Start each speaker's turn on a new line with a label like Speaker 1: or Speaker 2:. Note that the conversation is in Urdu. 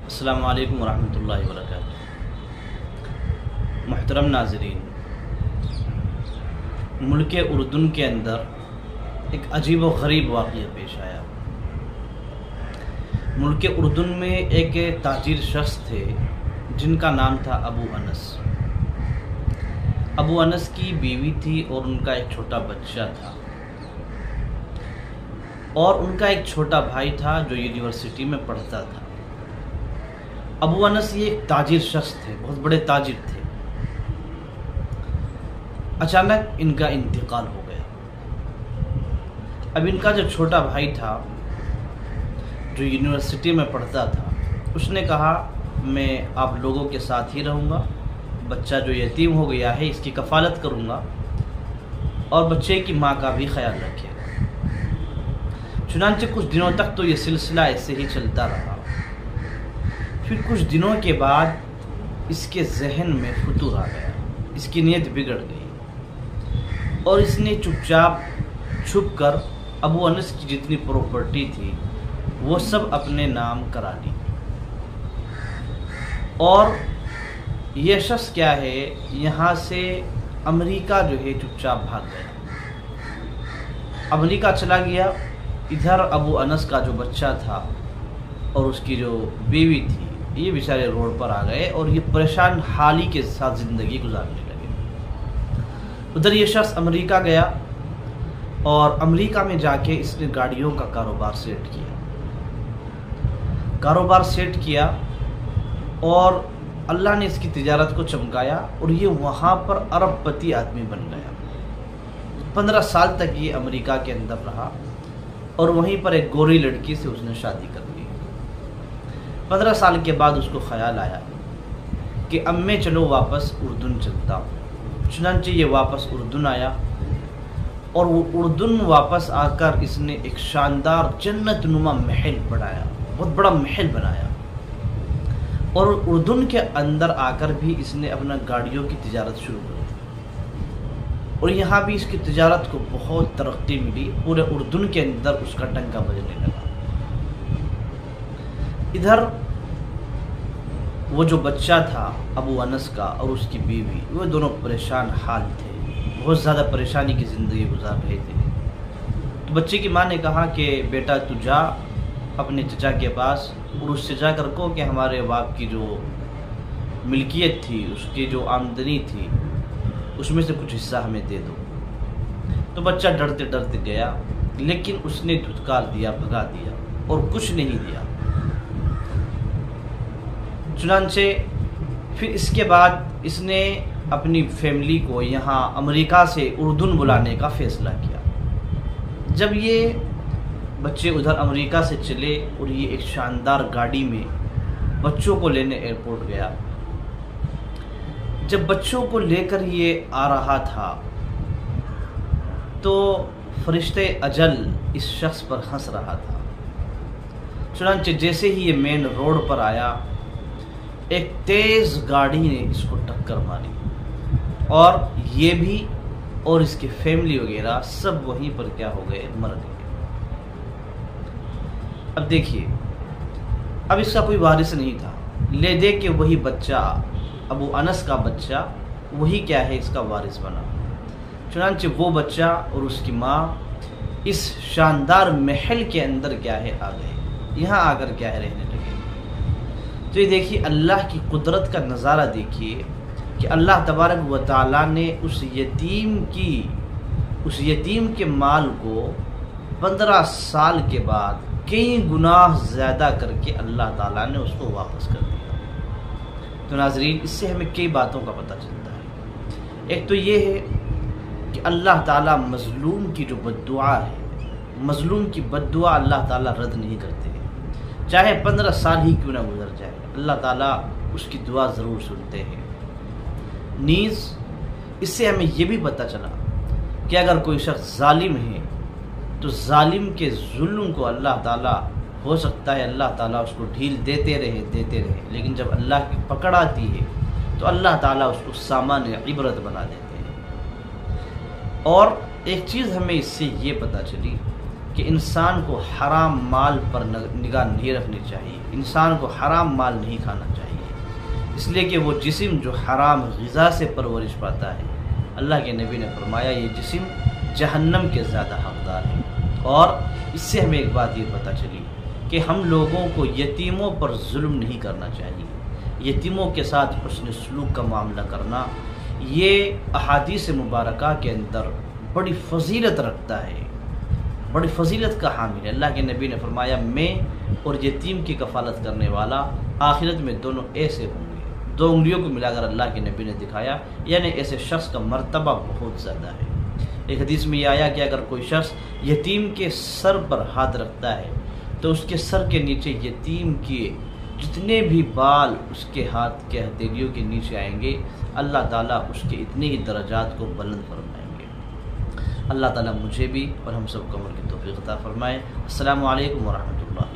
Speaker 1: السلام علیکم ورحمۃ اللہ وبرکاتہ۔ محترم ناظرین، ملک اردن کے اندر ایک عجیب و غریب واقعہ پیش آیا۔ ملک اردن میں ایک تاجر شخص تھے جن کا نام تھا ابو انس۔ ابو انس کی بیوی تھی اور ان کا ایک چھوٹا بچہ تھا، اور ان کا ایک چھوٹا بھائی تھا جو یونیورسٹی میں پڑھتا تھا۔ ابو انس یہ ایک تاجر شخص تھے، بہت بڑے تاجر تھے۔ اچانک ان کا انتقال ہو گیا۔ اب ان کا جو چھوٹا بھائی تھا جو یونیورسٹی میں پڑھتا تھا، اس نے کہا میں آپ لوگوں کے ساتھ ہی رہوں گا، بچہ جو یتیم ہو گیا ہے اس کی کفالت کروں گا اور بچے کی ماں کا بھی خیال رکھے گا۔ چنانچہ کچھ دنوں تک تو یہ سلسلہ ایسے ہی چلتا رہا۔ پھر کچھ دنوں کے بعد اس کے ذہن میں فتور آ گیا، اس کی نیت بگڑ گئی، اور اس نے چپ چاپ چھپ کر ابو انس کی جتنی پراپرٹی تھی وہ سب اپنے نام کرا لی۔ اور یہ شخص کیا ہے، یہاں سے امریکہ جو ہے چپ چاپ بھاگ گیا، امریکہ چلا گیا۔ ادھر ابو انس کا جو بچہ تھا اور اس کی جو بیوی تھی یہ بیچارے روڈ پر آ گئے اور یہ پریشان حالی کے ساتھ زندگی گزارنے لگے۔ ادھر یہ شخص امریکہ گیا اور امریکہ میں جا کے اس نے گاڑیوں کا کاروبار سیٹ کیا اور اللہ نے اس کی تجارت کو چمکایا اور یہ وہاں پر ارب پتی آدمی بن گیا۔ 15 سال تک یہ امریکہ کے اندر رہا اور وہیں پر ایک گوری لڑکی سے اس نے شادی کر لی۔ 15 سال کے بعد اس کو خیال آیا کہ اب میں چلو واپس اردن چلتا ہوں۔ چنانچہ یہ واپس اردن آیا اور وہ اردن واپس آ کر اس نے ایک شاندار جنت نما محل بنایا، بہت بڑا محل بنایا، اور اردن کے اندر آ کر بھی اس نے اپنا گاڑیوں کی تجارت شروع کر دی، اور یہاں بھی اس کی تجارت کو بہت ترقی ملی، پورے اردن کے اندر اس کا ڈنکا بجنے لگا۔ ادھر وہ جو بچہ تھا ابو انس کا اور اس کی بیوی، وہ دونوں پریشان حال تھے، بہت زیادہ پریشانی کی زندگی گزار رہے تھے۔ تو بچے کی ماں نے کہا کہ بیٹا تو جا اپنے چچا کے پاس اور اس سے جا کر کہو کہ ہمارے باپ کی جو ملکیت تھی، اس کی جو آمدنی تھی، اس میں سے کچھ حصہ ہمیں دے دو۔ تو بچہ ڈرتے ڈرتے گیا، لیکن اس نے دھتکار دیا، بھگا دیا اور کچھ نہیں دیا۔ چنانچہ پھر اس کے بعد اس نے اپنی فیملی کو یہاں امریکہ سے اردن بلانے کا فیصلہ کیا۔ جب یہ بچے ادھر امریکہ سے چلے اور یہ ایک شاندار گاڑی میں بچوں کو لینے ایئرپورٹ گیا، جب بچوں کو لے کر یہ آ رہا تھا تو فرشتے اجل اس شخص پر ہنس رہا تھا۔ چنانچہ جیسے ہی یہ مین روڈ پر آیا، ایک تیز گاڑی نے اس کو ٹکر ماری اور یہ بھی اور اس کی فیملی وغیرہ سب وہیں پر کیا ہو گئے، مر گئے۔ اب دیکھیے، اب اس کا کوئی وارث نہیں تھا، لے دے کہ وہی بچہ ابو انس کا بچہ وہی کیا ہے اس کا وارث بنا۔ چنانچہ وہ بچہ اور اس کی ماں اس شاندار محل کے اندر کیا ہے آ گئے، یہاں آ کر کیا ہے رہنے لگے۔ تو یہ دیکھیے اللہ کی قدرت کا نظارہ دیکھیے کہ اللہ تبارک و تعالیٰ نے اس یتیم کے مال کو 15 سال کے بعد کئی گناہ زیادہ کر کے اللہ تعالیٰ نے اس کو واپس کر دیا۔ تو ناظرین، اس سے ہمیں کئی باتوں کا پتہ چلتا ہے۔ ایک تو یہ ہے کہ اللہ تعالیٰ مظلوم کی جو بد دعا ہے، مظلوم کی بد دعا اللہ تعالیٰ رد نہیں کرتے، چاہے 15 سال ہی کیوں نہ گزر جائے، اللہ تعالیٰ اس کی دعا ضرور سنتے ہیں۔ نیز اس سے ہمیں یہ بھی پتہ چلا کہ اگر کوئی شخص ظالم ہے تو ظالم کے ظلم کو اللہ تعالیٰ ہو سکتا ہے اللہ تعالیٰ اس کو ڈھیل دیتے رہے، لیکن جب اللہ کی پکڑ آتی ہے تو اللہ تعالیٰ اس کو سامان عبرت بنا دیتے ہیں۔ اور ایک چیز ہمیں اس سے یہ پتہ چلی کہ انسان کو حرام مال پر نگاہ نہیں رکھنی چاہیے، انسان کو حرام مال نہیں کھانا چاہیے، اس لیے کہ وہ جسم جو حرام غذا سے پرورش پاتا ہے، اللہ کے نبی نے فرمایا یہ جسم جہنم کے زیادہ حقدار ہے۔ اور اس سے ہمیں ایک بات یہ پتہ چلی کہ ہم لوگوں کو یتیموں پر ظلم نہیں کرنا چاہیے، یتیموں کے ساتھ حسن سلوک کا معاملہ کرنا یہ احادیث مبارکہ کے اندر بڑی فضیلت رکھتا ہے، بڑی فضیلت کا حامل ہے۔ اللہ کے نبی نے فرمایا میں اور یتیم کی کفالت کرنے والا آخرت میں دونوں ایسے ہوں گے، دو انگلیوں کو ملا کر اللہ کے نبی نے دکھایا، یعنی ایسے شخص کا مرتبہ بہت زیادہ ہے۔ ایک حدیث میں یہ آیا کہ اگر کوئی شخص یتیم کے سر پر ہاتھ رکھتا ہے تو اس کے سر کے نیچے یتیم کے جتنے بھی بال اس کے ہاتھ کے ہتھیلیوں کے نیچے آئیں گے، اللہ تعالیٰ اس کے اتنے ہی درجات کو بلند فرمائیں گے۔ اللہ تعالیٰ مجھے بھی اور ہم سب کو عمل کی توفیق عطا فرمائے۔ السلام علیکم ورحمۃ اللہ۔